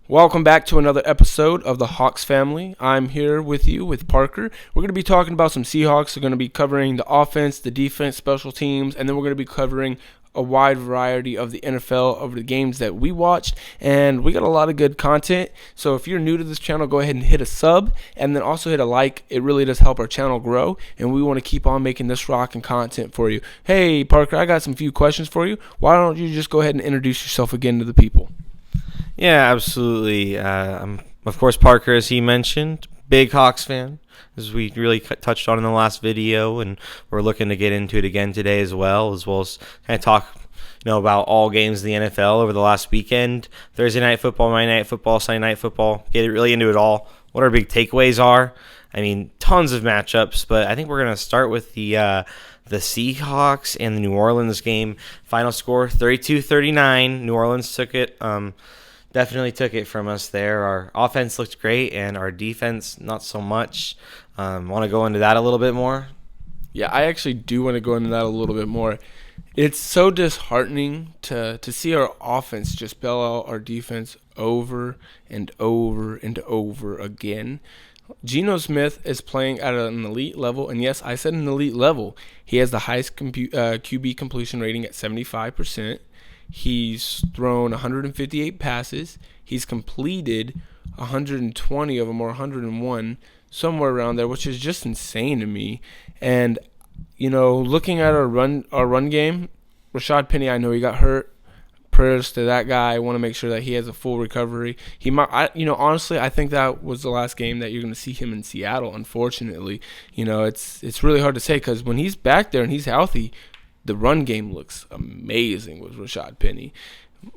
Welcome back to another episode of the Hawks family. I'm here with you with Parker. We're going to be talking about some Seahawks. We're going to be covering the offense, the defense, special teams, and then we're going to be covering a wide variety of the NFL over the games that we watched. And we got a lot of good content. So if you're new to this channel, go ahead and hit a sub and then also hit a like. It really does help our channel grow, and we want to keep on making this rocking content for you. Hey, Parker, I got some few questions for you. Why don't you just go ahead and introduce yourself again to the people? Yeah, absolutely. I'm, of course, Parker, as he mentioned, big Hawks fan, as we really touched on in the last video, and we're looking to get into it again today as well as kind of talk, about all games in the NFL over the last weekend. Thursday night football, Monday night football, Sunday night football. Get really into it all. What our big takeaways are. I mean, tons of matchups, but I think we're gonna start with the Seahawks and the New Orleans game. Final score 32-39. New Orleans took it. Definitely took it from us there. Our offense looked great, and our defense not so much. Want to go into that a little bit more? Yeah, I actually do want to go into that a little bit more. It's so disheartening to see our offense just bail out our defense over and over and over again. Geno Smith is playing at an elite level, and yes, I said an elite level. He has the highest QB completion rating at 75%. He's thrown 158 passes. He's completed 120 of them, or 101, somewhere around there, which is just insane to me. And looking at our run game, Rashad Penny, I know he got hurt. Prayers to that guy. I want to make sure that he has a full recovery. He might, honestly, I think that was the last game that you're going to see him in Seattle. Unfortunately, it's really hard to say because when he's back there and he's healthy, the run game looks amazing with Rashad Penny.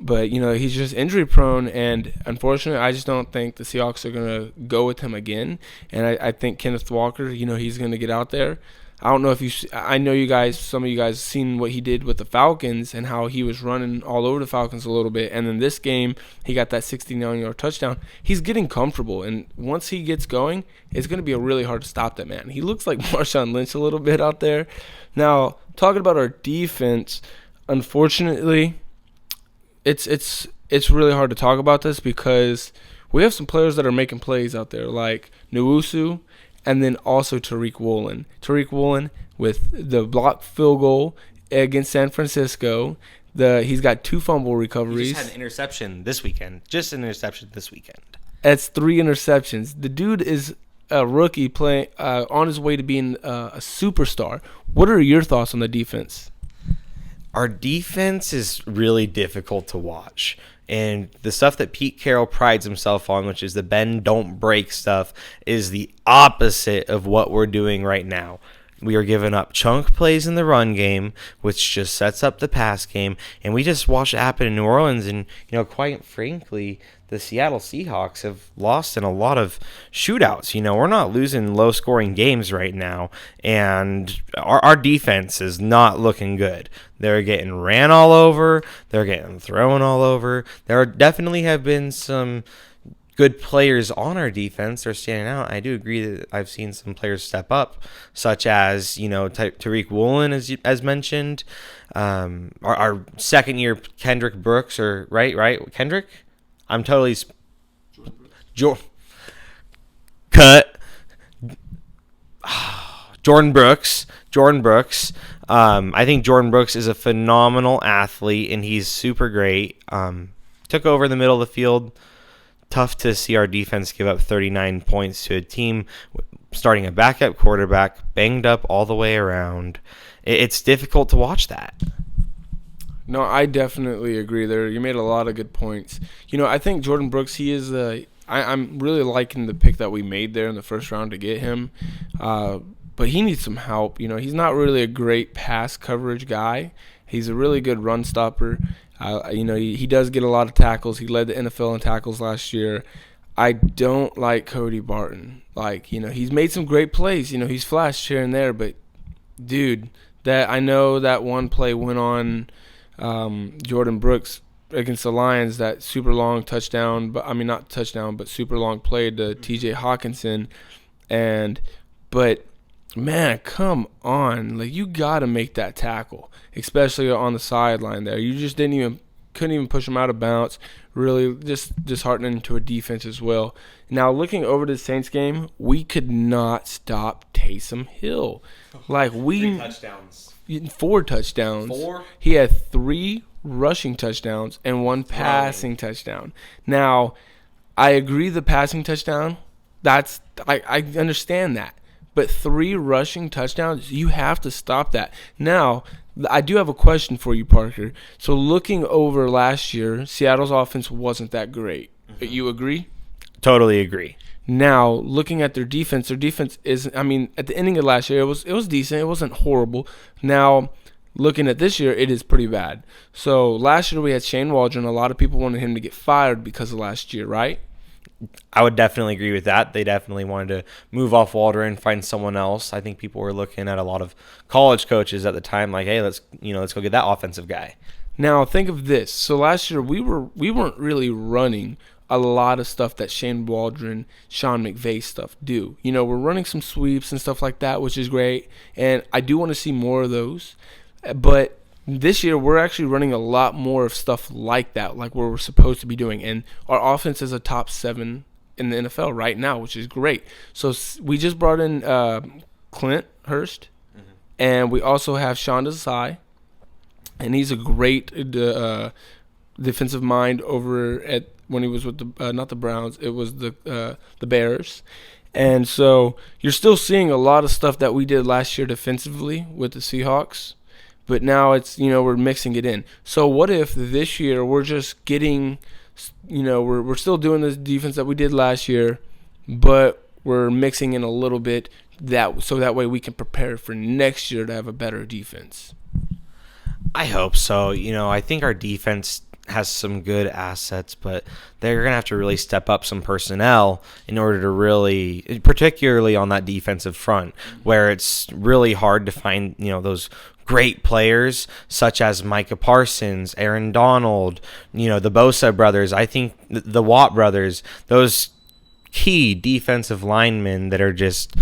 But, he's just injury prone, and unfortunately, I just don't think the Seahawks are going to go with him again. And I think Kenneth Walker, he's going to get out there. I don't know if I know some of you guys seen what he did with the Falcons and how he was running all over the Falcons a little bit. And then this game, he got that 69-yard touchdown. He's getting comfortable, and once he gets going, it's going to be really hard to stop that man. He looks like Marshawn Lynch a little bit out there. Now, talking about our defense, unfortunately, it's really hard to talk about this because we have some players that are making plays out there, like Nwosu, and then also Tariq Woolen. Tariq Woolen with the blocked field goal against San Francisco. He's got 2 fumble recoveries. He just had an interception this weekend. That's 3 interceptions. The dude is a rookie playing on his way to being a superstar. What are your thoughts on the defense? Our defense is really difficult to watch. And the stuff that Pete Carroll prides himself on, which is the bend, don't break stuff, is the opposite of what we're doing right now. We are giving up chunk plays in the run game, which just sets up the pass game. And we just watched it happen in New Orleans. And, quite frankly, the Seattle Seahawks have lost in a lot of shootouts. We're not losing low-scoring games right now. And our defense is not looking good. They're getting ran all over. They're getting thrown all over. There definitely have been some good players on our defense are standing out. I do agree that I've seen some players step up, such as, Tariq Woolen, as mentioned. Our second-year Kendrick Brooks, or right? Kendrick? I'm totally... Cut. Jordan Brooks. I think Jordan Brooks is a phenomenal athlete, and he's super great. Took over the middle of the field. Tough to see our defense give up 39 points to a team starting a backup quarterback, banged up all the way around. It's difficult to watch that. No, I definitely agree there. You made a lot of good points. I think Jordan Brooks, he is I'm really liking the pick that we made there in the first round to get him. But he needs some help. He's not really a great pass coverage guy. He's a really good run stopper. He does get a lot of tackles. He led the NFL in tackles last year. I don't like Cody Barton. He's made some great plays. He's flashed here and there, but dude, I know that one play went on Jordan Brooks against the Lions, that super long touchdown, not touchdown, but super long play to TJ Hawkinson. But man, come on. You got to make that tackle, especially on the sideline there. You just didn't even couldn't even push them out of bounds. Really just disheartening to a defense as well. Now, looking over the Saints game, we could not stop Taysom Hill. Like, 3 touchdowns. 4 touchdowns. 4? He had 3 rushing touchdowns and 1 passing touchdown. Now, I agree the passing touchdown, I understand that. But 3 rushing touchdowns, you have to stop that. Now, I do have a question for you, Parker. So looking over last year, Seattle's offense wasn't that great. Mm-hmm. You agree? Totally agree. Now, looking at their defense is, I mean, at the ending of last year, it was decent. It wasn't horrible. Now, looking at this year, it is pretty bad. So last year we had Shane Waldron. A lot of people wanted him to get fired because of last year, right? I would definitely agree with that. They definitely wanted to move off Waldron, find someone else. I think people were looking at a lot of college coaches at the time, like, hey, let's go get that offensive guy. Now think of this. So last year we weren't really running a lot of stuff that Shane Waldron, Sean McVay stuff do. We're running some sweeps and stuff like that, which is great, and I do want to see more of those. But this year, we're actually running a lot more of stuff like that, like what we're supposed to be doing. And our offense is a top 7 in the NFL right now, which is great. So we just brought in Clint Hurst, and we also have Sean Desai, and he's a great defensive mind over at when he was with the not the Browns, it was the Bears. And so you're still seeing a lot of stuff that we did last year defensively with the Seahawks. But now it's, we're mixing it in. So what if this year we're just getting, we're still doing the defense that we did last year, but we're mixing in a little bit so that way we can prepare for next year to have a better defense. I hope so. I think our defense has some good assets, but they're going to have to really step up some personnel in order to really, particularly on that defensive front, where it's really hard to find, those great players such as Micah Parsons, Aaron Donald, the Bosa brothers. I think the Watt brothers, those key defensive linemen that are just,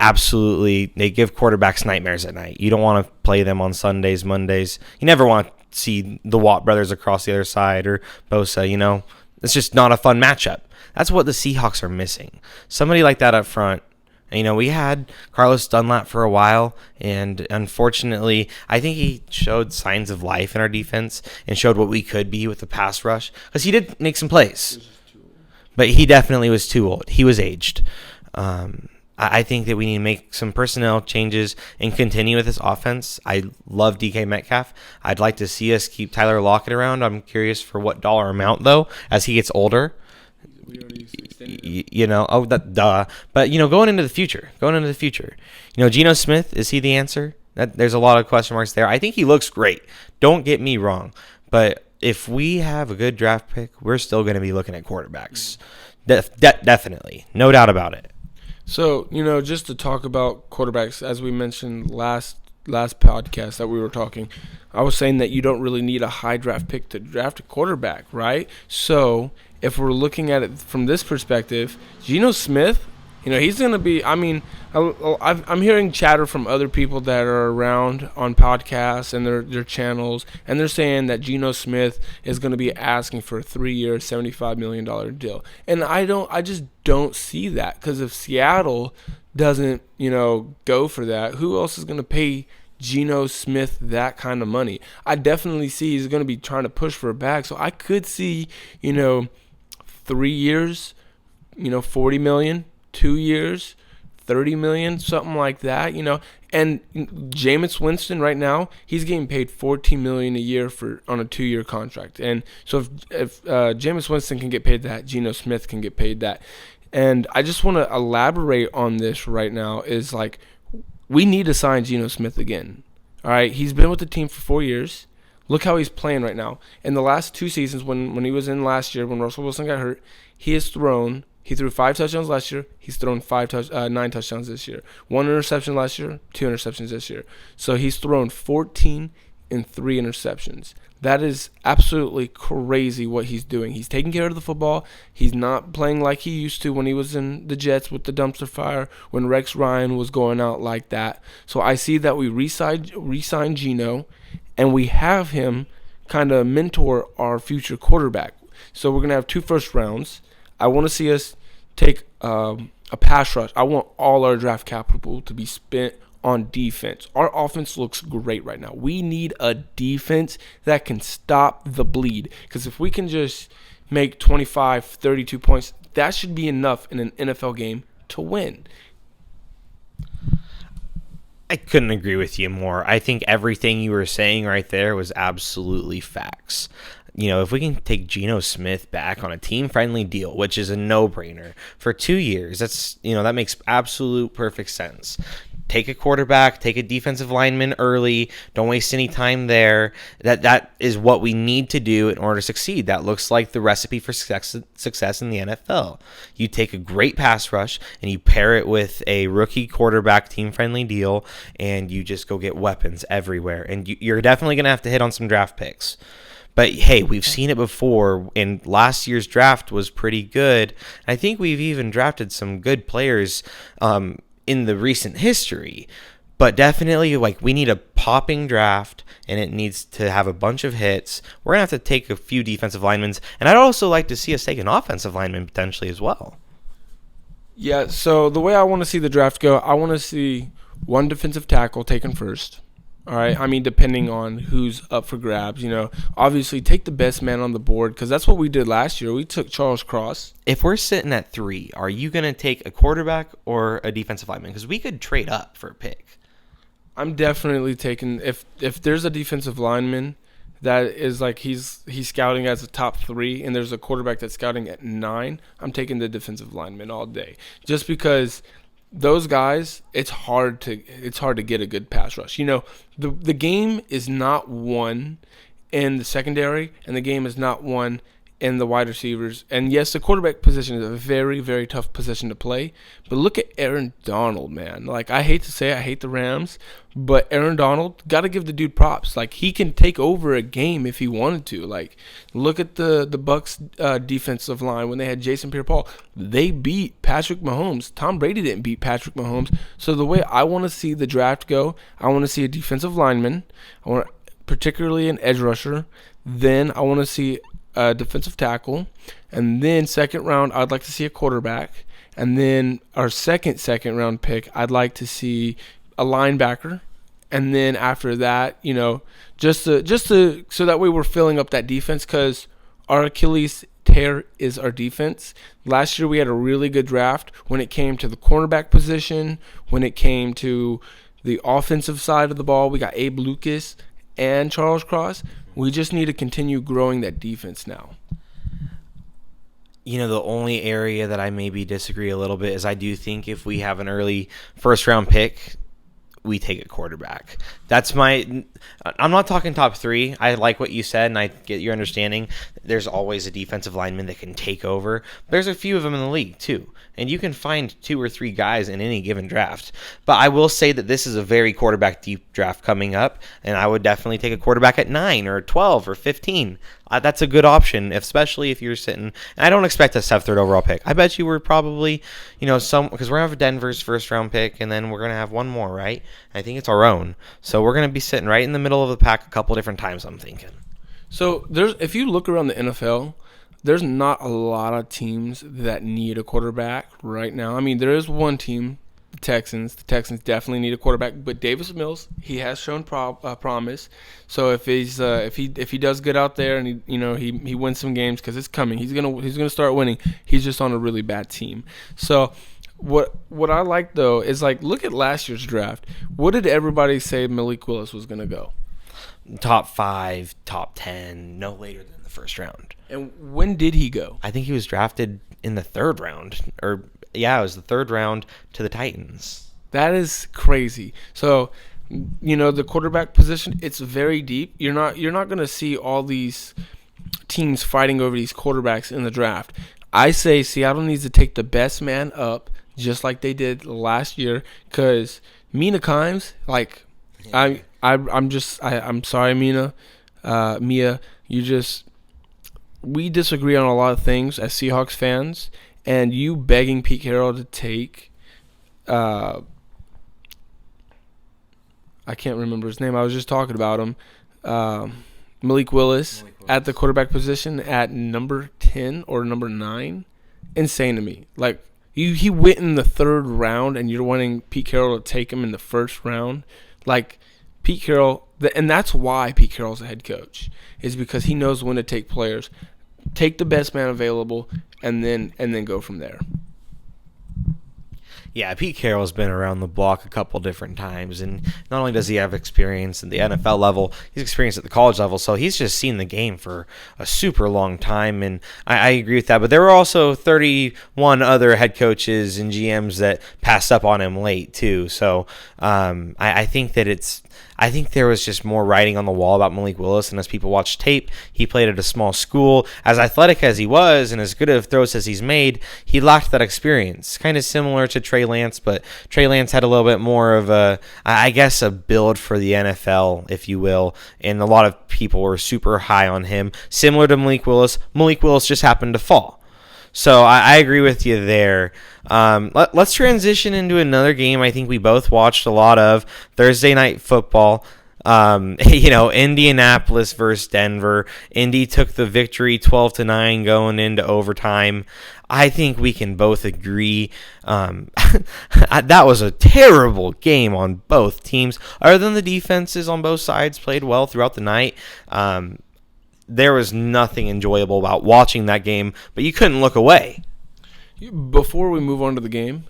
absolutely, they give quarterbacks nightmares at night. You don't want to play them on Sundays, Mondays. You never want to see the Watt brothers across the other side or Bosa, It's just not a fun matchup. That's what the Seahawks are missing. Somebody like that up front. We had Carlos Dunlap for a while, and unfortunately, I think he showed signs of life in our defense and showed what we could be with the pass rush, because he did make some plays. But he definitely was too old. He was aged. I think that we need to make some personnel changes and continue with this offense. I love DK Metcalf. I'd like to see us keep Tyler Lockett around. I'm curious for what dollar amount, though, as he gets older. But going into the future, Geno Smith, is he the answer? There's a lot of question marks there. I think he looks great. Don't get me wrong, but if we have a good draft pick, we're still going to be looking at quarterbacks. Definitely, no doubt about it. So just to talk about quarterbacks, as we mentioned last podcast that we were talking, I was saying that you don't really need a high draft pick to draft a quarterback, right? So if we're looking at it from this perspective, Geno Smith, he's going to be, I'm hearing chatter from other people that are around on podcasts and their channels, and they're saying that Geno Smith is going to be asking for a 3-year, $75 million deal. And I just don't see that, because if Seattle doesn't, go for that, who else is going to pay Geno Smith that kind of money? I definitely see he's going to be trying to push for a bag. So I could see, 3 years, $40 million, 2 years, $30 million, something like that, And Jameis Winston right now, he's getting paid $14 million a year on a 2-year contract. And so if Jameis Winston can get paid that, Geno Smith can get paid that. And I just want to elaborate on this right now is like, we need to sign Geno Smith again. All right, he's been with the team for 4 years. Look how he's playing right now. In the last 2 seasons, when he was in last year, when Russell Wilson got hurt, he threw 5 touchdowns last year. He's thrown 9 touchdowns this year. 1 interception last year, 2 interceptions this year. So he's thrown 14 and 3 interceptions. That is absolutely crazy what he's doing. He's taking care of the football. He's not playing like he used to when he was in the Jets with the dumpster fire, when Rex Ryan was going out like that. So I see that we re-signed Geno, and we have him kind of mentor our future quarterback. So we're going to have 2 first rounds. I want to see us take a pass rush. I want all our draft capital to be spent on defense. Our offense looks great right now. We need a defense that can stop the bleed. Because if we can just make 25, 32 points, that should be enough in an NFL game to win. I couldn't agree with you more. I think everything you were saying right there was absolutely facts. If we can take Geno Smith back on a team-friendly deal, which is a no-brainer, for 2 years, that makes absolute perfect sense. Take a quarterback, take a defensive lineman early. Don't waste any time there. That is what we need to do in order to succeed. That looks like the recipe for success in the NFL. You take a great pass rush and you pair it with a rookie quarterback team-friendly deal, and you just go get weapons everywhere. And you're definitely going to have to hit on some draft picks. But, hey, we've seen it before, and last year's draft was pretty good. I think we've even drafted some good players in the recent history. But definitely, we need a popping draft, and it needs to have a bunch of hits. We're going to have to take a few defensive linemen, and I'd also like to see us take an offensive lineman potentially as well. Yeah, so the way I want to see the draft go, I want to see 1 defensive tackle taken first. All right, I mean, depending on who's up for grabs, obviously take the best man on the board, because that's what we did last year. We took Charles Cross. If we're sitting at 3, are you going to take a quarterback or a defensive lineman? Because we could trade up for a pick. I'm definitely taking, if there's a defensive lineman that is he's scouting as a top 3, and there's a quarterback that's scouting at 9, I'm taking the defensive lineman all day, just because those guys, it's hard to get a good pass rush. The game is not won in the secondary, and the game is not won in the wide receivers. And yes, the quarterback position is a very, very tough position to play. But look at Aaron Donald, man. I hate to say it, I hate the Rams, but Aaron Donald, got to give the dude props. He can take over a game if he wanted to. Look at the Bucks defensive line when they had Jason Pierre-Paul. They beat Patrick Mahomes. Tom Brady didn't beat Patrick Mahomes. So the way I want to see the draft go, I want to see a defensive lineman. I want particularly an edge rusher. Then I want to see a defensive tackle, and then second round I'd like to see a quarterback, and then our second round pick I'd like to see a linebacker, and then after that, just to so that way we're filling up that defense, because our Achilles tear is our defense. Last year we had a really good draft when it came to the cornerback position, when it came to the offensive side of the ball. We got Abe Lucas and Charles Cross. We just need to continue growing that defense now. The only area that I maybe disagree a little bit is I do think if we have an early first-round pick, we take a quarterback. I'm not talking top 3. I like what you said, and I get your understanding. There's always a defensive lineman that can take over. There's a few of them in the league, too. And you can find 2 or 3 guys in any given draft. But I will say that this is a very quarterback deep draft coming up, and I would definitely take a quarterback at 9 or 12 or 15. That's a good option, especially if you're sitting. And I don't expect us to have 3rd overall pick. I bet you we're probably, because we're going to have Denver's first round pick, and then we're going to have one more, right? I think it's our own. So we're going to be sitting right in the middle of the pack a couple different times, I'm thinking. So if you look around the NFL, there's not a lot of teams that need a quarterback right now. I mean, there is one team, the Texans. The Texans definitely need a quarterback, but Davis Mills, he has shown promise. So if he does good out there and he wins some games, because it's coming, he's gonna start winning. He's just on a really bad team. So what I like though is look at last year's draft. What did everybody say Malik Willis was gonna go? Top 5, top 10, no later than the first round. And when did he go? I think he was drafted in the 3rd round, it was the 3rd round to the Titans. That is crazy. So, the quarterback position, it's very deep. You're not going to see all these teams fighting over these quarterbacks in the draft. I say Seattle needs to take the best man up, just like they did last year, because Mina Kimes, I'm sorry, Mia, we disagree on a lot of things as Seahawks fans, and you begging Pete Carroll to take, I can't remember his name. I was just talking about him. Malik Willis at the quarterback position at number 10 or number 9. Insane to me. Like, he went in the 3rd round, and you're wanting Pete Carroll to take him in the 1st round. Like, Pete Carroll, and that's why Pete Carroll's a head coach, is because he knows when to take players, take the best man available, and then go from there. Yeah, Pete Carroll's been around the block a couple different times, and not only does he have experience at the NFL level, he's experienced at the college level, so he's just seen the game for a super long time, and I agree with that. But there were also 31 other head coaches and GMs that passed up on him late, too. So I think that I think there was just more writing on the wall about Malik Willis, and as people watch tape, he played at a small school. As athletic as he was and as good of throws as he's made, he lacked that experience. Kind of similar to Trey Lance, but Trey Lance had a little bit more of a build for the NFL, if you will, and a lot of people were super high on him. Similar to Malik Willis, Malik Willis just happened to fall. So I agree with you there. Let's transition into another game I think we both watched a lot of, Thursday Night Football. Indianapolis versus Denver. Indy took the victory 12-9 going into overtime. I think we can both agree that was a terrible game on both teams. Other than the defenses on both sides played well throughout the night, there was nothing enjoyable about watching that game, but you couldn't look away. Before we move on to the game,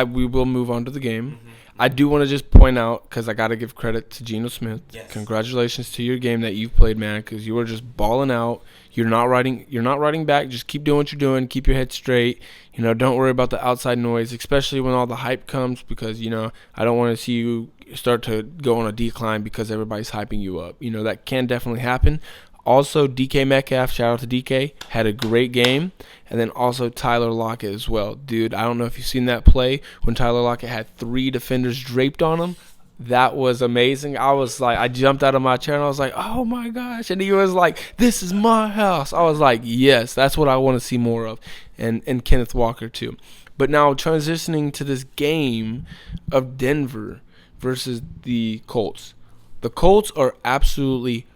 we will move on to the game. Mm-hmm. I do want to just point out, because I got to give credit to Geno Smith. Yes. Congratulations to your game that you've played, man, because you were just balling out. You're not riding back. Just keep doing what you're doing. Keep your head straight. Don't worry about the outside noise, especially when all the hype comes, because, I don't want to see you start to go on a decline because everybody's hyping you up. That can definitely happen. Also, DK Metcalf, shout out to DK, had a great game. And then also Tyler Lockett as well. Dude, I don't know if you've seen that play when Tyler Lockett had 3 defenders draped on him. That was amazing. I jumped out of my chair and I was like, oh my gosh. And he was like, this is my house. I was like, yes, that's what I want to see more of. And Kenneth Walker too. But now transitioning to this game of Denver versus the Colts. The Colts are absolutely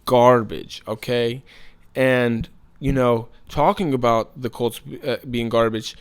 garbage, okay? And, talking about the Colts being garbage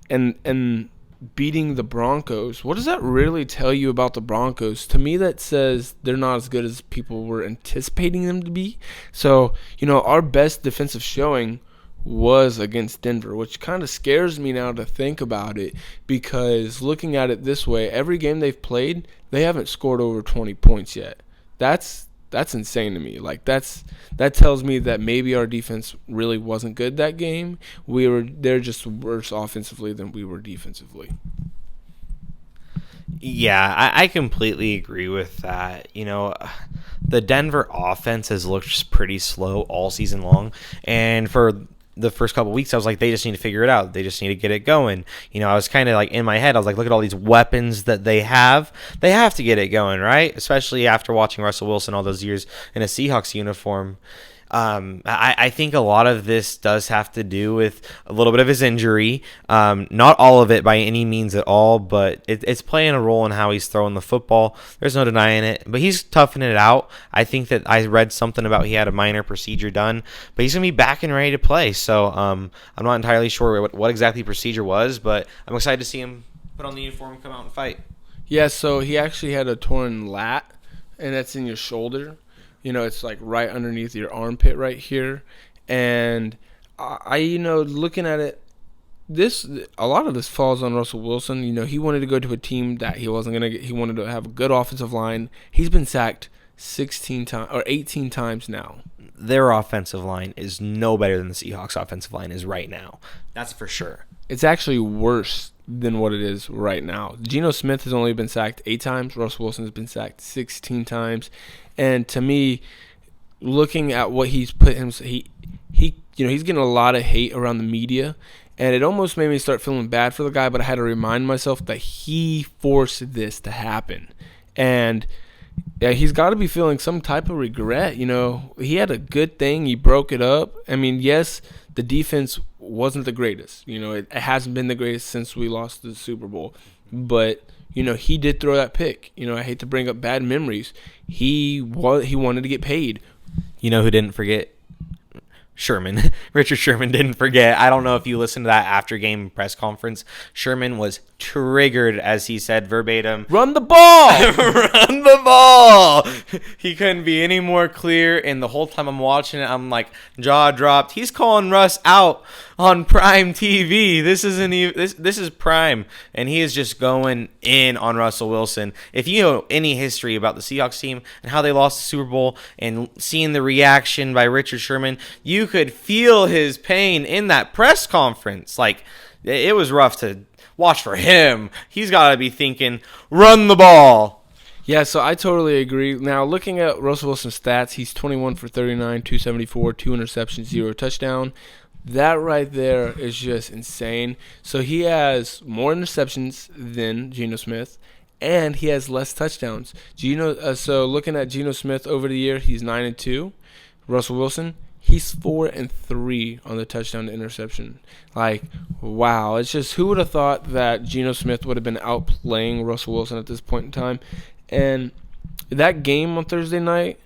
and beating the Broncos, what does that really tell you about the Broncos? To me, that says they're not as good as people were anticipating them to be. So, our best defensive showing was against Denver, which kind of scares me now to think about it, because looking at it this way, every game they've played, they haven't scored over 20 points yet. That's insane to me. Like, that tells me that maybe our defense really wasn't good that game. They're just worse offensively than we were defensively. Yeah, I completely agree with that. The Denver offense has looked pretty slow all season long, and for the first couple of weeks, I was like, they just need to figure it out. They just need to get it going. I was kind of like in my head, I was like, look at all these weapons that they have. They have to get it going, right? Especially after watching Russell Wilson all those years in a Seahawks uniform. I think a lot of this does have to do with a little bit of his injury. Not all of it by any means at all, but it's playing a role in how he's throwing the football. There's no denying it, but he's toughening it out. I think that I read something about he had a minor procedure done, but he's going to be back and ready to play. So I'm not entirely sure what exactly procedure was, but I'm excited to see him put on the uniform and come out and fight. Yeah, so he actually had a torn lat, and that's in your shoulder. It's like right underneath your armpit right here. And I looking at it, a lot of this falls on Russell Wilson. He wanted to go to a team that he wasn't going to get. He wanted to have a good offensive line. He's been sacked 16 times or 18 times now. Their offensive line is no better than the Seahawks offensive line is right now. That's for sure. It's actually worse than what it is right now. Geno Smith has only been sacked 8 times. Russell Wilson has been sacked 16 times. And to me, looking at what he's put him, he's getting a lot of hate around the media, and it almost made me start feeling bad for the guy. But I had to remind myself that he forced this to happen, and he's got to be feeling some type of regret. He had a good thing, he broke it up. I mean, yes, the defense wasn't the greatest. It hasn't been the greatest since we lost the Super Bowl, but he did throw that pick. I hate to bring up bad memories. He wanted to get paid. You know who didn't forget? Sherman. Richard Sherman didn't forget. I don't know if you listened to that after game press conference. Sherman was triggered as he said verbatim, Run the ball! run the ball. He couldn't be any more clear. And the whole time I'm watching it, I'm like, jaw dropped. He's calling Russ out on Prime TV. This isn't even this is Prime, and he is just going in on Russell Wilson. If you know any history about the Seahawks team and how they lost the Super Bowl, and seeing the reaction by Richard Sherman, you could feel his pain in that press conference. Like, it was rough to watch for him. He's got to be thinking, run the ball. Yeah, so I totally agree. Now, looking at Russell Wilson's stats, he's 21 for 39, 274, 2 interceptions, 0 touchdown. That right there is just insane. So he has more interceptions than Geno Smith, and he has less touchdowns. So looking at Geno Smith over the year, he's 9-2. Russell Wilson, he's 4-3 on the touchdown to interception. Like, wow. It's just, who would have thought that Geno Smith would have been outplaying Russell Wilson at this point in time? And that game on Thursday night,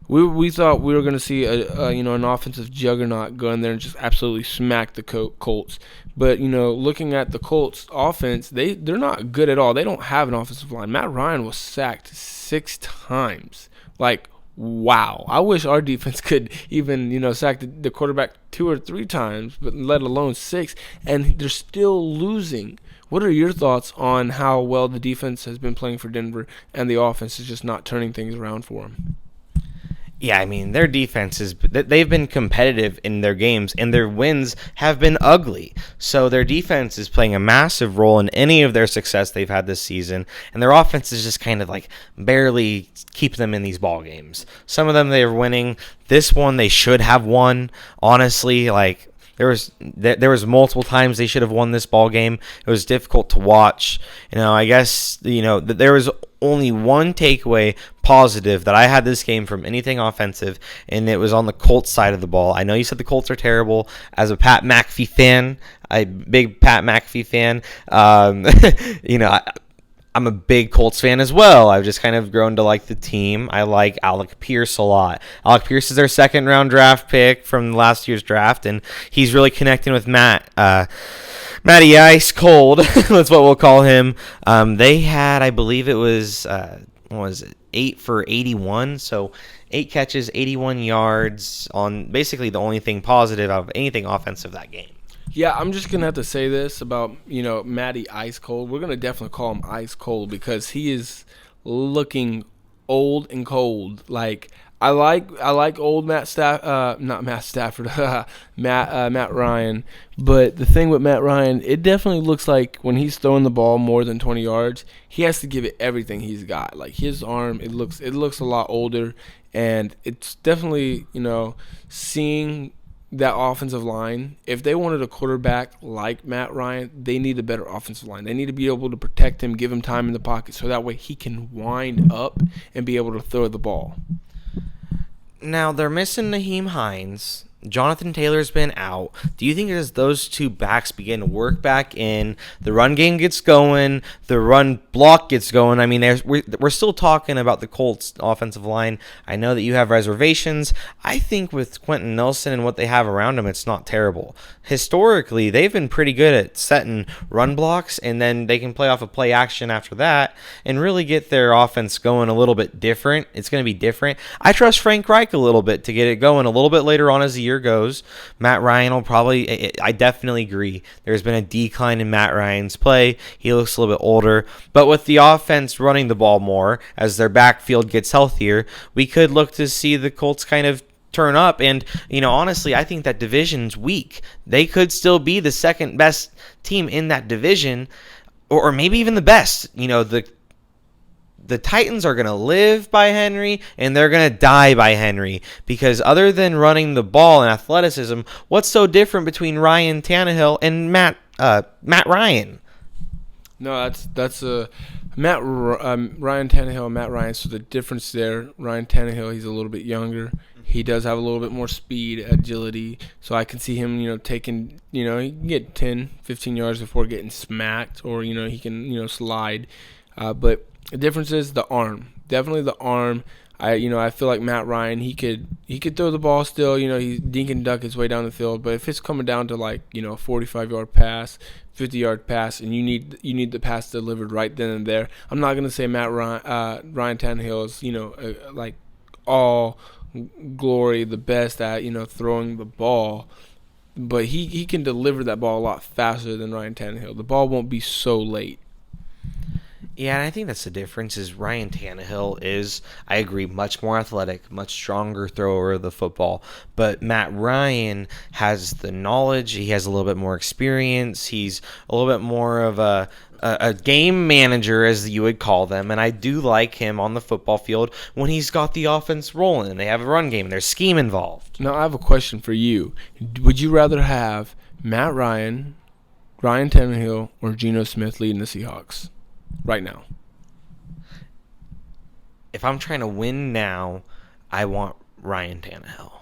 we thought we were going to see an offensive juggernaut go in there and just absolutely smack the Colts. But looking at the Colts offense, they're not good at all. They don't have an offensive line. Matt Ryan was sacked 6 times. Like, wow. I wish our defense could even sack the quarterback 2 or 3 times, but let alone 6. And they're still losing. What are your thoughts on how well the defense has been playing for Denver and the offense is just not turning things around for them? Yeah, I mean, their defenses, they've been competitive in their games, and their wins have been ugly. So their defense is playing a massive role in any of their success they've had this season, and their offense is just kind of like barely keep them in these ball games. Some of them they're winning. This one they should have won, honestly. Like, there was multiple times they should have won this ball game. It was difficult to watch. I guess there was only one takeaway positive that I had this game from anything offensive, and it was on the Colts side of the ball. I know you said the Colts are terrible. As a Pat McAfee fan, a big Pat McAfee fan, I'm a big Colts fan as well. I've just kind of grown to like the team. I like Alec Pierce a lot. Alec Pierce is their second-round draft pick from last year's draft, and he's really connecting with Matty Ice Cold. That's what we'll call him. They had, I believe it was, 8 for 81, so 8 catches, 81 yards on basically the only thing positive out of anything offensive that game. Yeah, I'm just going to have to say this about, Matty Ice Cold. We're going to definitely call him Ice Cold because he is looking old and cold. Like, I like old Matt Ryan. But the thing with Matt Ryan, it definitely looks like when he's throwing the ball more than 20 yards, he has to give it everything he's got. Like, his arm, it looks a lot older, and it's definitely, seeing that offensive line, if they wanted a quarterback like Matt Ryan, they need a better offensive line. They need to be able to protect him, give him time in the pocket, so that way he can wind up and be able to throw the ball. Now, they're missing Naheem Hines. Jonathan Taylor's been out. Do you think as those two backs begin to work back in, the run game gets going, the run block gets going? I mean, we're still talking about the Colts offensive line. I know that you have reservations. I think with Quentin Nelson and what they have around him, it's not terrible. Historically, they've been pretty good at setting run blocks, and then they can play off of play action after that and really get their offense going a little bit different. It's going to be different. I trust Frank Reich a little bit to get it going a little bit later on as the year goes. Matt Ryan will probably, I definitely agree. There's been a decline in Matt Ryan's play. He looks a little bit older. But with the offense running the ball more as their backfield gets healthier, we could look to see the Colts kind of turn up. And, honestly, I think that division's weak. They could still be the second best team in that division, or maybe even the best. The Titans are going to live by Henry, and they're going to die by Henry, because other than running the ball and athleticism, what's so different between Ryan Tannehill and Matt Ryan? No, that's Ryan Tannehill and Matt Ryan. So the difference there, Ryan Tannehill, he's a little bit younger. He does have a little bit more speed, agility. So I can see him, taking, he can get 10, 15 yards before getting smacked, or, he can, slide. But the difference is the arm. Definitely the arm. I feel like Matt Ryan, he could throw the ball still. He dink and duck his way down the field. But if it's coming down to like a 45-yard pass, 50-yard pass, and you need the pass delivered right then and there, I'm not gonna say Ryan Tannehill is like all glory, the best at throwing the ball. But he can deliver that ball a lot faster than Ryan Tannehill. The ball won't be so late. Yeah, and I think that's the difference is Ryan Tannehill is, I agree, much more athletic, much stronger thrower of the football. But Matt Ryan has the knowledge. He has a little bit more experience. He's a little bit more of a game manager, as you would call them. And I do like him on the football field when he's got the offense rolling and they have a run game and there's scheme involved. Now, I have a question for you. Would you rather have Matt Ryan, Ryan Tannehill, or Geno Smith leading the Seahawks right now? If I'm trying to win now, I want Ryan Tannehill.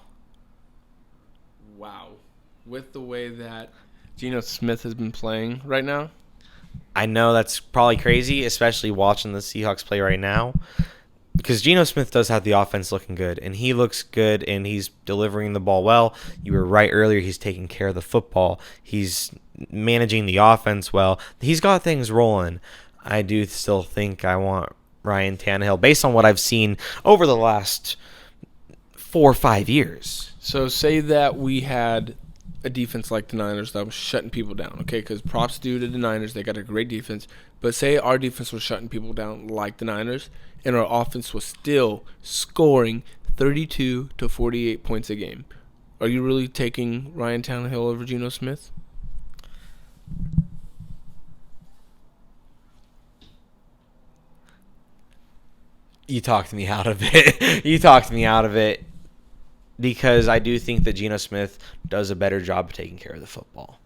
Wow. With the way that Geno Smith has been playing right now? I know that's probably crazy, especially watching the Seahawks play right now, because Geno Smith does have the offense looking good, and he looks good, and he's delivering the ball well. You were right earlier. He's taking care of the football. He's managing the offense well. He's got things rolling. I do still think I want Ryan Tannehill based on what I've seen over the last 4 or 5 years. So say that we had a defense like the Niners that was shutting people down, okay? Because props due to the Niners. They got a great defense. But say our defense was shutting people down like the Niners, and our offense was still scoring 32 to 48 points a game. Are you really taking Ryan Tannehill over Geno Smith? You talked me out of it. You talked me out of it because I do think that Geno Smith does a better job of taking care of the football.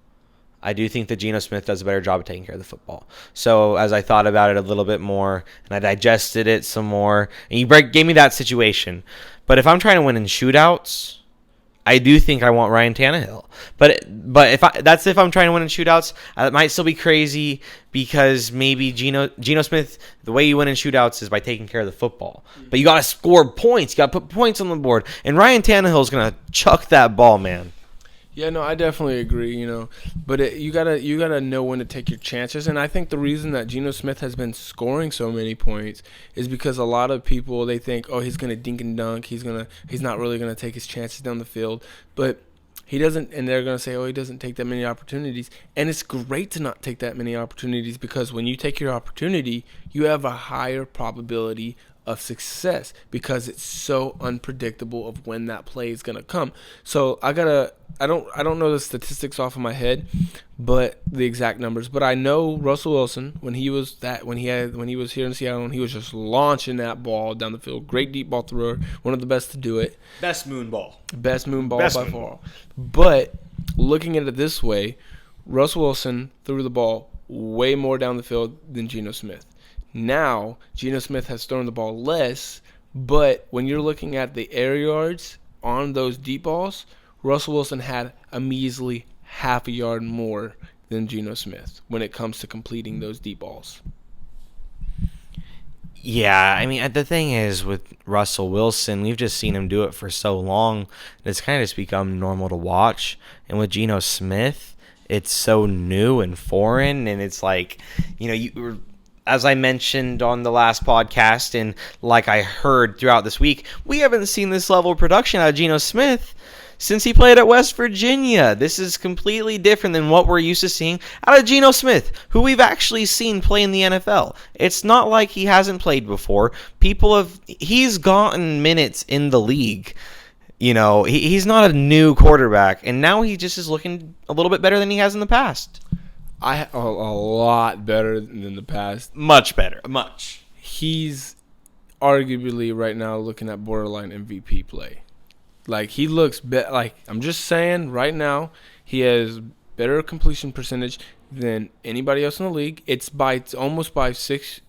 I do think that Geno Smith does a better job of taking care of the football. So as I thought about it a little bit more and I digested it some more, and you gave me that situation. But if I'm trying to win in shootouts, I do think I want Ryan Tannehill. But if I'm trying to win in shootouts, it might still be crazy because maybe Geno Smith, the way you win in shootouts is by taking care of the football. But you got to score points. You got to put points on the board. And Ryan Tannehill is going to chuck that ball, man. Yeah, no, I definitely agree, But you gotta know when to take your chances. And I think the reason that Geno Smith has been scoring so many points is because a lot of people, they think, oh, he's gonna dink and dunk. He's not really gonna take his chances down the field. But he doesn't, and they're gonna say, oh, he doesn't take that many opportunities. And it's great to not take that many opportunities because when you take your opportunity, you have a higher probability of success because it's so unpredictable of when that play is gonna come. So I don't know the statistics off of my head, but the exact numbers. But I know Russell Wilson when he was here in Seattle, and he was just launching that ball down the field. Great deep ball thrower, one of the best to do it. Best moon ball by far. But looking at it this way, Russell Wilson threw the ball way more down the field than Geno Smith. Now, Geno Smith has thrown the ball less, but when you're looking at the air yards on those deep balls, Russell Wilson had a measly half a yard more than Geno Smith when it comes to completing those deep balls. Yeah, I mean, the thing is with Russell Wilson, we've just seen him do it for so long that it's kind of just become normal to watch. And with Geno Smith, it's so new and foreign, and it's like, as I mentioned on the last podcast, and like I heard throughout this week, we haven't seen this level of production out of Geno Smith since he played at West Virginia. This is completely different than what we're used to seeing out of Geno Smith, who we've actually seen play in the NFL. It's not like he hasn't played before. He's gotten minutes in the league. He's not a new quarterback, and now he just is looking a little bit better than he has in the past. A lot better than the past. Much better. Much. He's arguably right now looking at borderline MVP play. Like, he looks I'm just saying right now, he has better completion percentage than anybody else in the league. It's almost by 6%.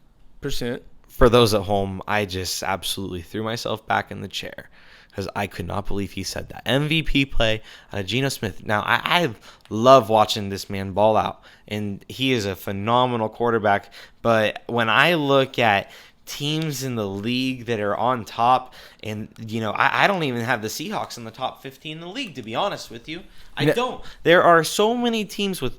For those at home, I just absolutely threw myself back in the chair because I could not believe he said that. MVP play out of Geno Smith. Now, I love watching this man ball out, and he is a phenomenal quarterback. But when I look at teams in the league that are on top. And, I don't even have the Seahawks in the top 15 in the league, to be honest with you. I don't. There are so many teams with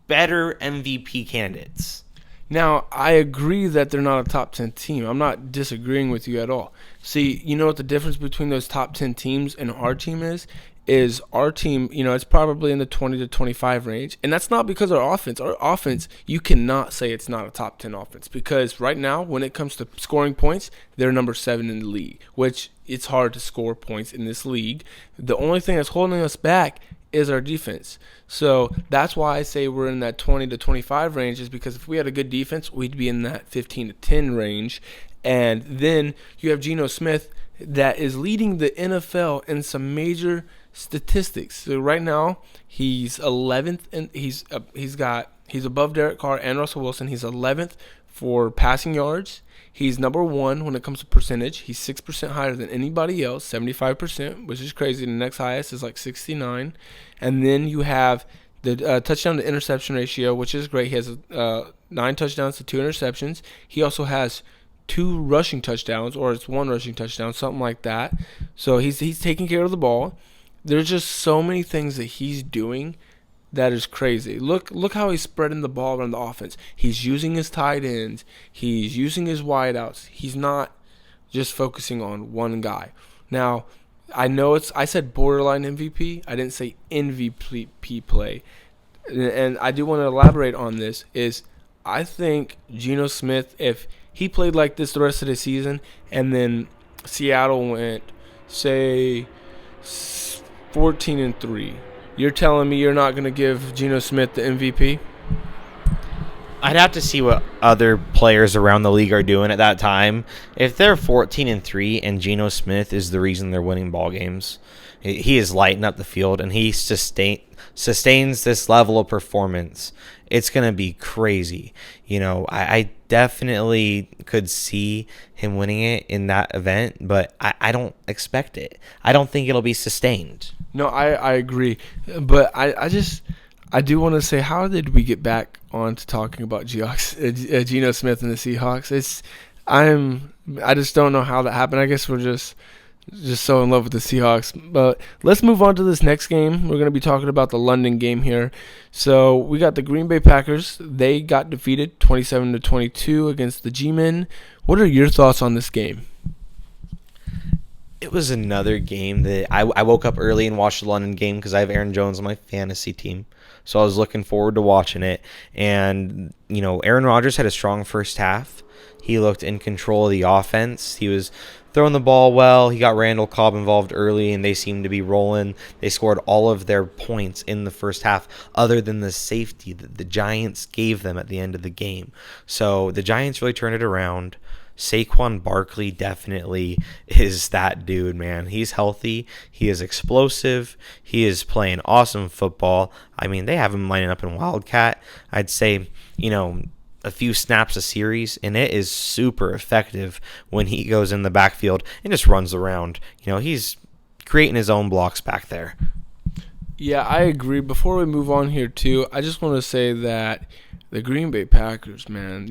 better MVP candidates. Now, I agree that they're not a top 10 team. I'm not disagreeing with you at all. See, you know what the difference between those top 10 teams and our team is? Is our team, it's probably in the 20 to 25 range. And that's not because of our offense, you cannot say it's not a top 10 offense. Because right now, when it comes to scoring points, they're number 7 in the league, which it's hard to score points in this league. The only thing that's holding us back is our defense. So that's why I say we're in that 20 to 25 range, is because if we had a good defense, we'd be in that 15 to 10 range. And then you have Geno Smith that is leading the NFL in some major statistics. So right now he's 11th, and he's above Derek Carr and Russell Wilson. He's 11th for passing yards. He's number 1 when it comes to percentage. He's 6% higher than anybody else, 75%, which is crazy. The next highest is like 69. And then you have the touchdown to interception ratio, which is great. He has 9 touchdowns to 2 interceptions. He also has 2 rushing touchdowns, or it's 1 rushing touchdown, something like that. So he's taking care of the ball. There's just so many things that he's doing that is crazy. Look how he's spreading the ball around the offense. He's using his tight ends. He's using his wideouts. He's not just focusing on one guy. Now, I know I said borderline MVP. I didn't say MVP play. And I do want to elaborate on this. I think Geno Smith, if he played like this the rest of the season, and then Seattle went, say, 14-3. You're telling me you're not going to give Geno Smith the MVP? I'd have to see what other players around the league are doing at that time. If they're 14-3 and Geno Smith is the reason they're winning ball games, he is lighting up the field, and he sustains this level of performance, it's going to be crazy. I definitely could see him winning it in that event, but I don't expect it. I don't think it'll be sustained. No, I agree. But I do want to say, how did we get back on to talking about Geno Smith and the Seahawks? I just don't know how that happened. I guess we're just so in love with the Seahawks. But let's move on to this next game. We're going to be talking about the London game here. So we got the Green Bay Packers. They got defeated 27-22 against the G-Men. What are your thoughts on this game? It was another game that I woke up early and watched the London game because I have Aaron Jones on my fantasy team. So I was looking forward to watching it. And, Aaron Rodgers had a strong first half. He looked in control of the offense. He was throwing the ball well. He got Randall Cobb involved early, and they seemed to be rolling. They scored all of their points in the first half, other than the safety that the Giants gave them at the end of the game. So the Giants really turned it around. Saquon Barkley definitely is that dude, man. He's healthy. He is explosive. He is playing awesome football. I mean, they have him lining up in Wildcat. I'd say, a few snaps a series, and it is super effective when he goes in the backfield and just runs around. He's creating his own blocks back there. Yeah, I agree. Before we move on here, too, I just want to say that the Green Bay Packers, man,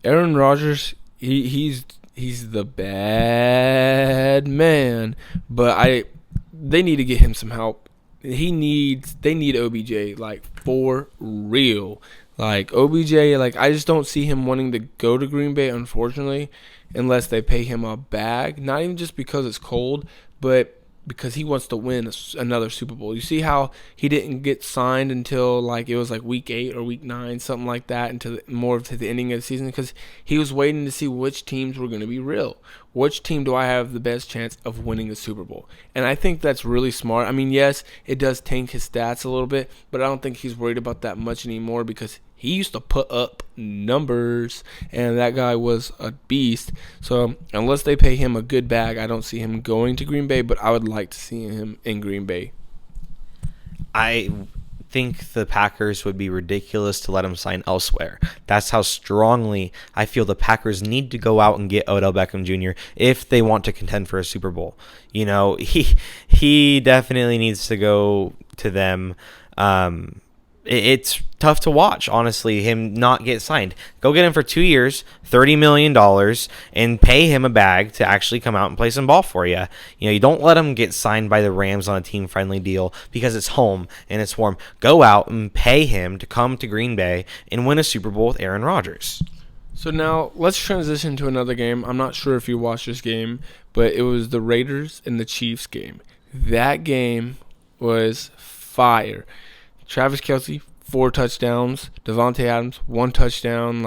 Aaron Rodgers, he's the bad man, but they need to get him some help. They need OBJ, like, for real. Like, OBJ, I just don't see him wanting to go to Green Bay, unfortunately, unless they pay him a bag. Not even just because it's cold, but because he wants to win another Super Bowl. You see how he didn't get signed until it was week 8 or week 9, something like that, until more to the ending of the season, because he was waiting to see which teams were going to be real. Which team do I have the best chance of winning a Super Bowl? And I think that's really smart. I mean, yes, it does tank his stats a little bit, but I don't think he's worried about that much anymore, because he used to put up numbers, and that guy was a beast. So unless they pay him a good bag, I don't see him going to Green Bay, but I would like to see him in Green Bay. I think the Packers would be ridiculous to let him sign elsewhere. That's how strongly I feel the Packers need to go out and get Odell Beckham Jr. if they want to contend for a Super Bowl. He definitely needs to go to them. it's tough to watch, honestly, him not get signed. Go get him for 2 years, $30 million, and pay him a bag to actually come out and play some ball for you. You don't let him get signed by the Rams on a team-friendly deal because it's home and it's warm. Go out and pay him to come to Green Bay and win a Super Bowl with Aaron Rodgers. So now let's transition to another game. I'm not sure if you watched this game, but it was the Raiders and the Chiefs game. That game was fire. Travis Kelce, 4 touchdowns. Devontae Adams, 1 touchdown.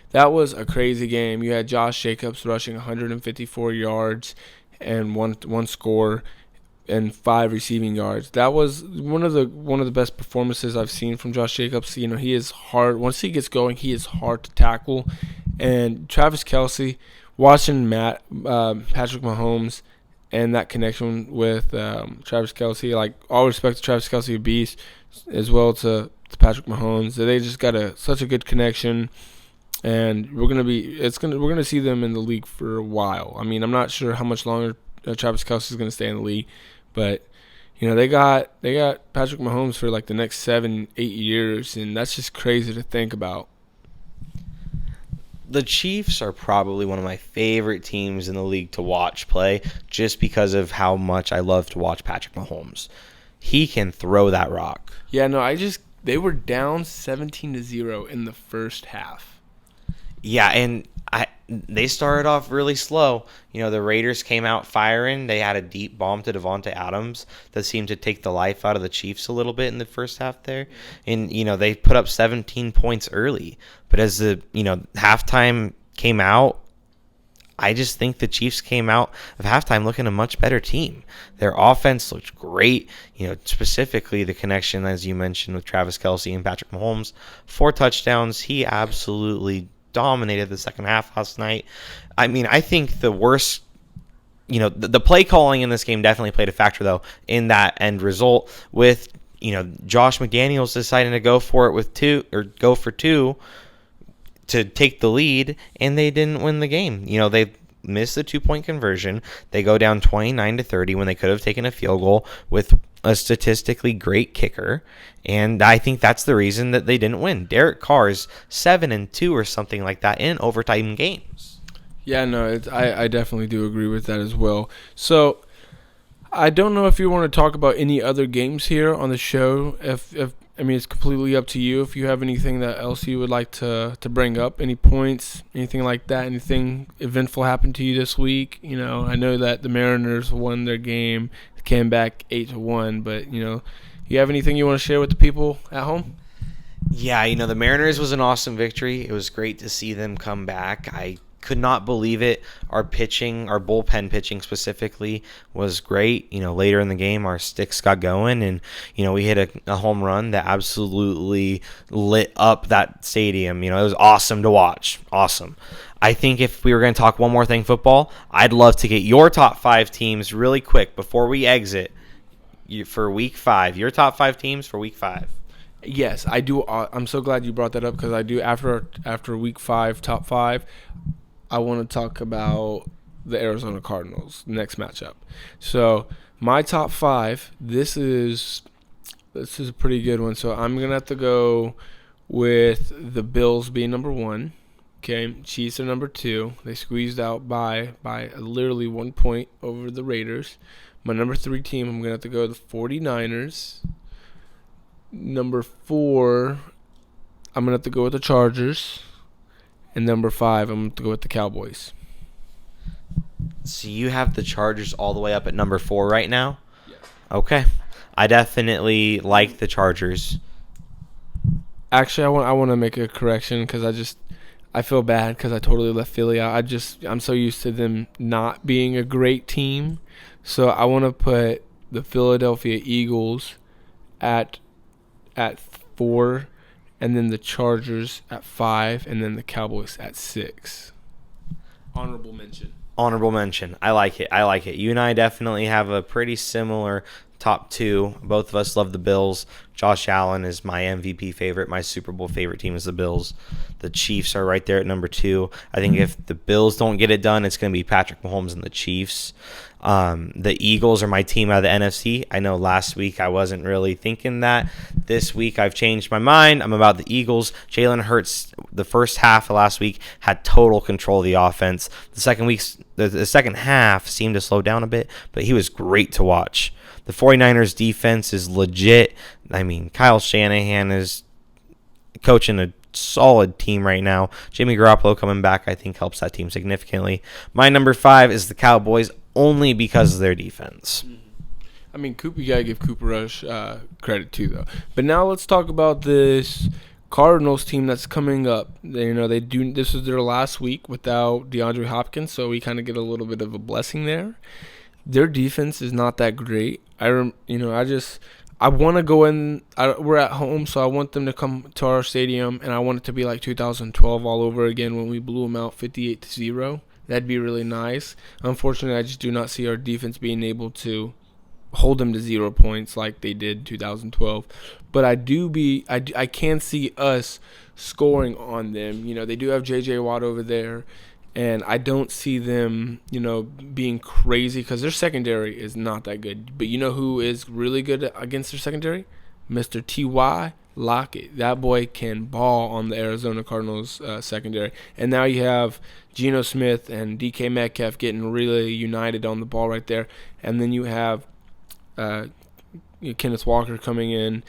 That was a crazy game. You had Josh Jacobs rushing 154 yards and one score and 5 receiving yards. That was one of the best performances I've seen from Josh Jacobs. He is hard. Once he gets going, he is hard to tackle. And Travis Kelce, watching Patrick Mahomes and that connection with Travis Kelce, all respect to Travis Kelce, a beast, as well to Patrick Mahomes. They just got such a good connection, and we're gonna see them in the league for a while. I mean, I'm not sure how much longer Travis Kelce is gonna stay in the league, but they got Patrick Mahomes for the next 7-8 years, and that's just crazy to think about. The Chiefs are probably one of my favorite teams in the league to watch play, just because of how much I love to watch Patrick Mahomes. He can throw that rock. Yeah, no, they were down 17-0 in the first half. Yeah, and they started off really slow. The Raiders came out firing. They had a deep bomb to Devontae Adams that seemed to take the life out of the Chiefs a little bit in the first half there. And, they put up 17 points early. But as the, halftime came out, I just think the Chiefs came out of halftime looking a much better team. Their offense looked great. Specifically the connection, as you mentioned, with Travis Kelce and Patrick Mahomes. 4 touchdowns. He absolutely dominated the second half last night. I mean, I think the worst, the play calling in this game definitely played a factor, though, in that end result with, Josh McDaniels deciding to go for it with 2 or go for 2 to take the lead, and they didn't win the game. They missed the 2-point conversion. They go down 29-30 when they could have taken a field goal with a statistically great kicker, and I think that's the reason that they didn't win. Derek Carr's 7-2 or something like that in overtime games. Yeah, no, I definitely do agree with that as well. So I don't know if you want to talk about any other games here on the show. I mean, it's completely up to you. If you have anything that else you would like to bring up, any points, anything like that, anything eventful happened to you this week. I know that the Mariners won their game, came back 8-1, but you have anything you want to share with the people at home? Yeah, the Mariners was an awesome victory. It was great to see them come back. I could not believe it. Our bullpen pitching specifically was great. Later in the game, our sticks got going, and we hit a home run that absolutely lit up that stadium. It was awesome to watch. Awesome. I think if we were going to talk one more thing football, I'd love to get your top 5 teams really quick before we exit for Week 5. Your top 5 teams for Week 5. Yes, I do. I'm so glad you brought that up, because I do after Week 5, top 5. I want to talk about the Arizona Cardinals, next matchup. So my top 5, this is a pretty good one. So I'm going to have to go with the Bills being number 1. Okay, Chiefs are number 2. They squeezed out by literally 1 point over the Raiders. My number 3 team, I'm going to have to go with the 49ers. Number 4, I'm going to have to go with the Chargers. And number 5, I'm going to go with the Cowboys. So you have the Chargers all the way up at number 4 right now? Yes. Okay. I definitely like the Chargers. Actually, I want to make a correction, because I feel bad because I totally left Philly out. I'm so used to them not being a great team. So I want to put the Philadelphia Eagles at 4. And then the Chargers at 5, and then the Cowboys at 6. Honorable mention. I like it. You and I definitely have a pretty similar top two. Both of us love the Bills. Josh Allen is my MVP favorite. My Super Bowl favorite team is the Bills. The Chiefs are right there at number two. I think if the Bills don't get it done, it's going to be Patrick Mahomes and the Chiefs. The Eagles are my team out of the NFC. I know last week I wasn't really thinking that. This week I've changed my mind. I'm about the Eagles. Jalen Hurts, the first half of last week, had total control of the offense. The second half seemed to slow down a bit, but he was great to watch. The 49ers defense is legit. I mean, Kyle Shanahan is coaching a solid team right now. Jimmy Garoppolo coming back, I think, helps that team significantly. My number 5 is the Cowboys, only because of their defense. I mean, you gotta give Cooper Rush credit too, though. But now let's talk about this Cardinals team that's coming up. This is their last week without DeAndre Hopkins, so we kind of get a little bit of a blessing there. Their defense is not that great. I want to go in. We're at home, so I want them to come to our stadium, and I want it to be like 2012 all over again when we blew them out 58-0. That'd be really nice. Unfortunately, I just do not see our defense being able to hold them to 0 points like they did in 2012. But I can see us scoring on them. They do have J.J. Watt over there, and I don't see them, being crazy because their secondary is not that good. But you know who is really good against their secondary? Mr. T.Y. Lockett. That boy can ball on the Arizona Cardinals secondary. And now you have Geno Smith and DK Metcalf getting really united on the ball right there. And then you have Kenneth Walker coming in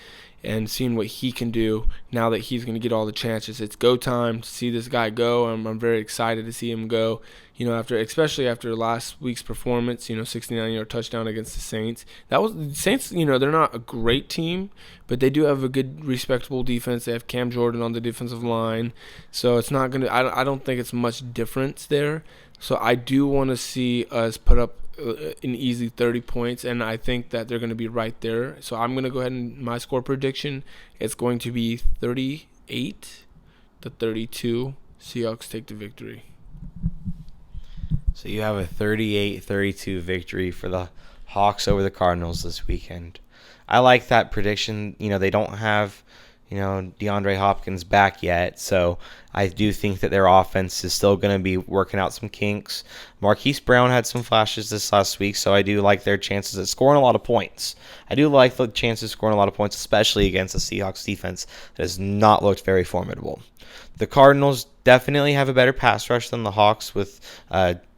and seeing what he can do now that he's going to get all the chances. It's go time to see this guy go. I'm very excited to see him go. Especially after last week's performance, 69-yard touchdown against the Saints. That was the Saints. They're not a great team, but they do have a good, respectable defense. They have Cam Jordan on the defensive line, so it's not gonna. I don't think it's much difference there. So I do want to see us put up an easy 30 points, and I think that they're going to be right there. So I'm going to go ahead and my score prediction, it's going to be 38-32. Seahawks take the victory. So you have a 38-32 victory for the Hawks over the Cardinals this weekend. I like that prediction. They don't have DeAndre Hopkins back yet, so I do think that their offense is still going to be working out some kinks. Marquise Brown had some flashes this last week, so I do like their chances at scoring a lot of points. I do like the chances of scoring a lot of points, especially against the Seahawks defense that has not looked very formidable. The Cardinals definitely have a better pass rush than the Hawks with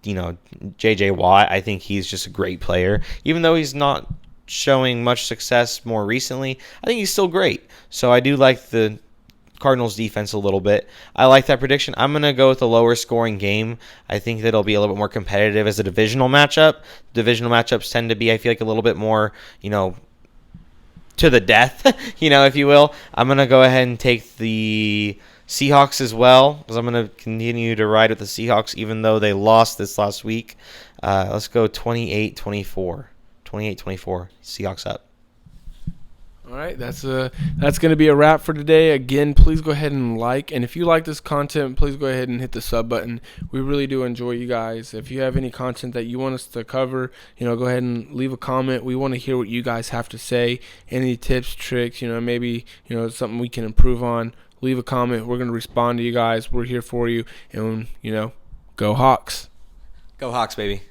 J.J. Watt. I think he's just a great player. Even though he's not showing much success more recently, I think he's still great. So I do like the Cardinals defense a little bit. I like that prediction. I'm going to go with a lower scoring game. I think that it'll be a little bit more competitive as a divisional matchup. Divisional matchups tend to be, I feel like, a little bit more, to the death, if you will. I'm going to go ahead and take the Seahawks as well, because I'm going to continue to ride with the Seahawks even though they lost this last week. Let's go 28-24. 28-24. Seahawks up. All right, that's going to be a wrap for today. Again, please go ahead and like, and if you like this content, please go ahead and hit the sub button. We really do enjoy you guys. If you have any content that you want us to cover, go ahead and leave a comment. We want to hear what you guys have to say. Any tips, tricks, maybe something we can improve on. Leave a comment. We're going to respond to you guys. We're here for you, and go Hawks. Go Hawks, baby.